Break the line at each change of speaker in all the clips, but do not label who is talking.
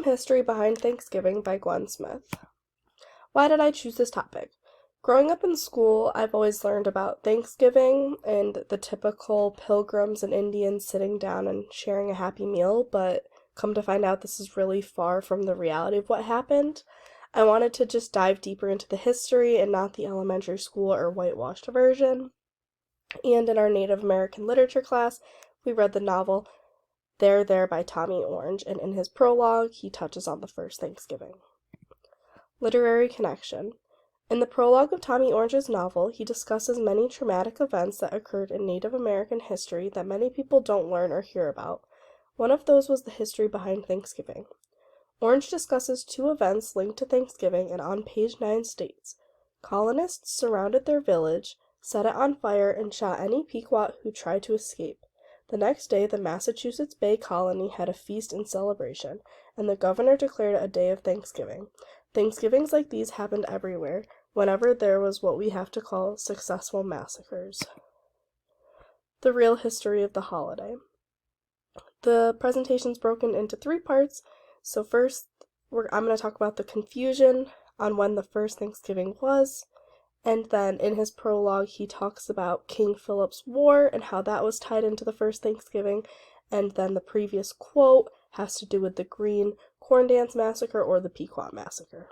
history behind Thanksgiving by Gwen Smith. Why did I choose this topic? Growing up in school, I've always learned about Thanksgiving and the typical pilgrims and Indians sitting down and sharing a happy meal, but come to find out this is really far from the reality of what happened. I wanted to just dive deeper into the history and not the elementary school or whitewashed version. And in our Native American literature class, we read the novel There by Tommy Orange, and in his prologue, he touches on the first Thanksgiving. Literary connection. In the prologue of Tommy Orange's novel, he discusses many traumatic events that occurred in Native American history that many people don't learn or hear about. One of those was the history behind Thanksgiving. Orange discusses two events linked to Thanksgiving and on page 9 states, colonists surrounded their village, set it on fire, and shot any Pequot who tried to escape. The next day, the Massachusetts Bay Colony had a feast and celebration, and the governor declared it a day of Thanksgiving. Thanksgivings like these happened everywhere, whenever there was what we have to call successful massacres. The real history of the holiday. The presentation's broken into 3 parts, so first I'm going to talk about the confusion on when the first Thanksgiving was, and then in his prologue he talks about King Philip's War and how that was tied into the first Thanksgiving, and then the previous quote has to do with the Green Corn Dance Massacre or the Pequot Massacre.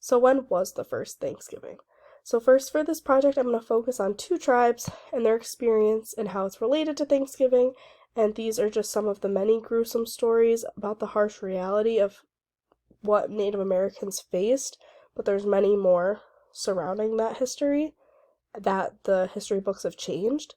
So when was the first Thanksgiving? So first for this project I'm going to focus on 2 tribes and their experience and how it's related to Thanksgiving, and these are just some of the many gruesome stories about the harsh reality of what Native Americans faced, but there's many more surrounding that history that the history books have changed.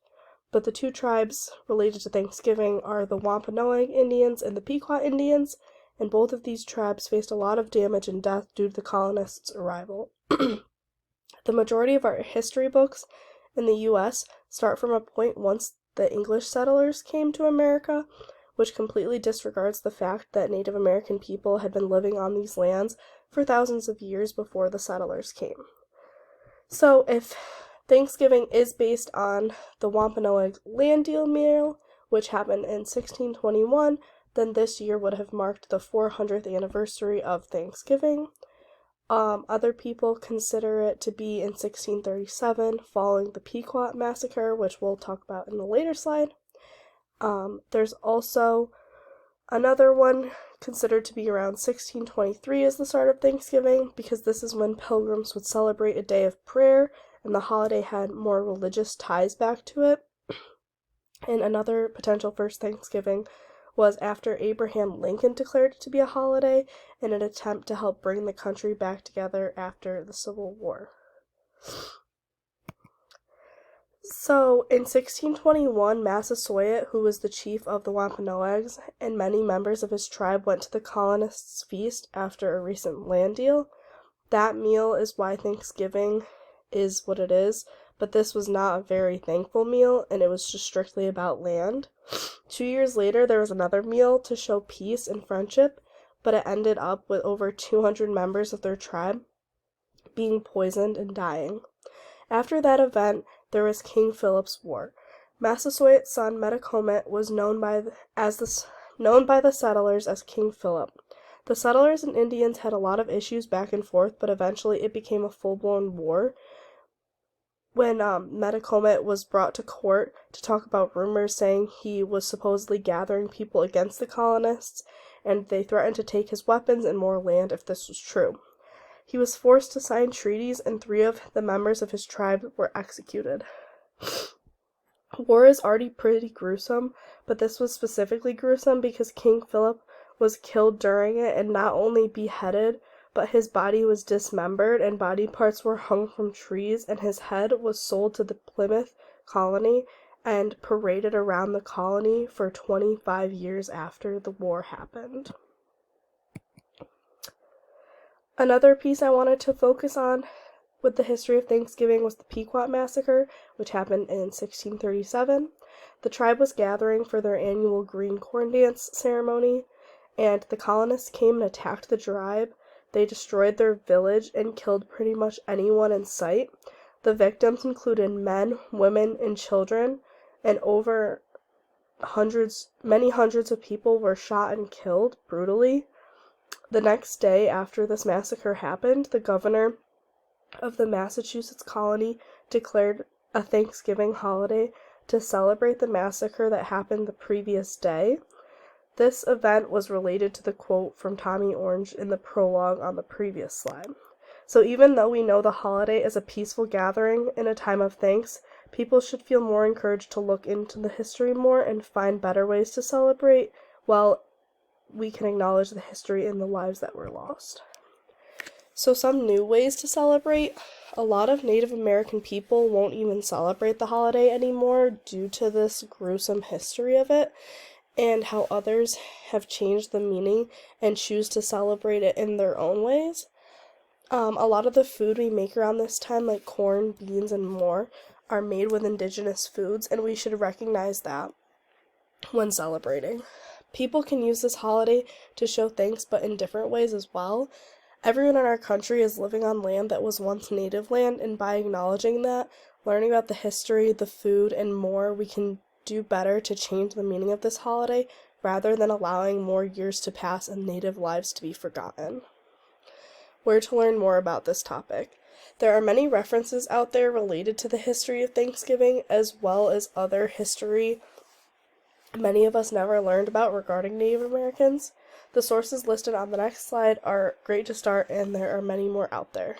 But the 2 tribes related to Thanksgiving are the Wampanoag Indians and the Pequot Indians, and both of these tribes faced a lot of damage and death due to the colonists' arrival. The majority of our history books in the U.S. start from a point once the English settlers came to America, which completely disregards the fact that Native American people had been living on these lands for thousands of years before the settlers came. So if Thanksgiving is based on the Wampanoag land deal meal, which happened in 1621, then this year would have marked the 400th anniversary of Thanksgiving. Other people consider it to be in 1637, following the Pequot Massacre, which we'll talk about in a later slide. There's also another one considered to be around 1623 as the start of Thanksgiving, because this is when pilgrims would celebrate a day of prayer, and the holiday had more religious ties back to it. And another potential first Thanksgiving was after Abraham Lincoln declared it to be a holiday in an attempt to help bring the country back together after the Civil War. So, in 1621, Massasoit, who was the chief of the Wampanoags, and many members of his tribe went to the colonists' feast after a recent land deal. That meal is why Thanksgiving is what it is, but this was not a very thankful meal, and it was just strictly about land. 2 years later, there was another meal to show peace and friendship, but it ended up with over 200 members of their tribe being poisoned and dying. After that event, there was King Philip's War. Massasoit's son Metacomet was known by the settlers as King Philip. The settlers and Indians had a lot of issues back and forth, but eventually it became a full-blown war. When Metacomet was brought to court to talk about rumors saying he was supposedly gathering people against the colonists, and they threatened to take his weapons and more land if this was true. He was forced to sign treaties, and 3 of the members of his tribe were executed. War is already pretty gruesome, but this was specifically gruesome because King Philip was killed during it, and not only beheaded, but his body was dismembered and body parts were hung from trees, and his head was sold to the Plymouth colony and paraded around the colony for 25 years after the war happened. Another piece I wanted to focus on with the history of Thanksgiving was the Pequot Massacre, which happened in 1637. The tribe was gathering for their annual Green Corn Dance ceremony, and the colonists came and attacked the tribe. They destroyed their village and killed pretty much anyone in sight. The victims included men, women, and children, and many hundreds of people were shot and killed brutally. The next day after this massacre happened, the governor of the Massachusetts colony declared a Thanksgiving holiday to celebrate the massacre that happened the previous day. This event was related to the quote from Tommy Orange in the prologue on the previous slide. So even though we know the holiday is a peaceful gathering in a time of thanks, people should feel more encouraged to look into the history more and find better ways to celebrate while we can acknowledge the history and the lives that were lost. So some new ways to celebrate. A lot of Native American people won't even celebrate the holiday anymore due to this gruesome history of it, and how others have changed the meaning and choose to celebrate it in their own ways. A lot of the food we make around this time, like corn, beans, and more, are made with indigenous foods, and we should recognize that when celebrating. People can use this holiday to show thanks, but in different ways as well. Everyone in our country is living on land that was once native land, and by acknowledging that, learning about the history, the food, and more, we can do better to change the meaning of this holiday rather than allowing more years to pass and native lives to be forgotten. Where to learn more about this topic. There are many references out there related to the history of Thanksgiving, as well as other history many of us never learned about regarding Native Americans. The sources listed on the next slide are great to start, and there are many more out there.